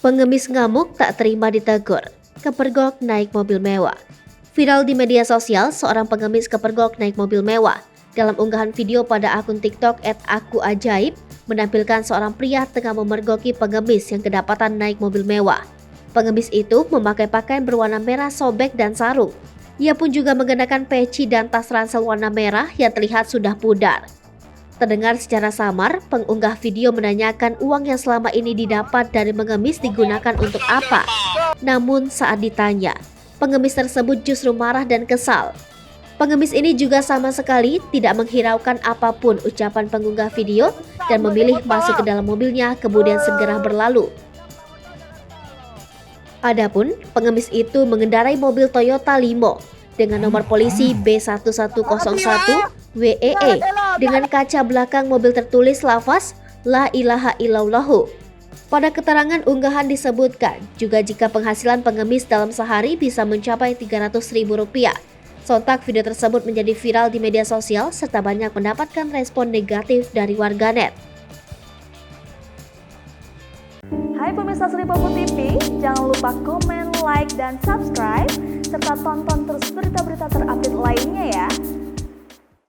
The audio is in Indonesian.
Pengemis ngamuk tak terima ditegur, kepergok naik mobil mewah. Viral di media sosial, seorang pengemis kepergok naik mobil mewah. Dalam unggahan video pada akun TikTok @akuajaib, menampilkan seorang pria tengah memergoki pengemis yang kedapatan naik mobil mewah. Pengemis itu memakai pakaian berwarna merah sobek dan sarung. Ia pun juga mengenakan peci dan tas ransel warna merah yang terlihat sudah pudar. Terdengar secara samar, pengunggah video menanyakan uang yang selama ini didapat dari mengemis digunakan untuk apa. Namun saat ditanya, pengemis tersebut justru marah dan kesal. Pengemis ini juga sama sekali tidak menghiraukan apapun ucapan pengunggah video dan memilih masuk ke dalam mobilnya kemudian segera berlalu. Adapun pengemis itu mengendarai mobil Toyota Limo dengan nomor polisi B1101 WEE dengan kaca belakang mobil tertulis lafaz La ilaha illallahu. Pada keterangan unggahan disebutkan juga jika penghasilan pengemis dalam sehari bisa mencapai Rp300.000. Sontak video tersebut menjadi viral di media sosial serta banyak mendapatkan respon negatif dari warganet. Hai pemirsa Sri Popo TV, jangan lupa komen, like, dan subscribe serta tonton terus berita-berita terupdate lainnya ya.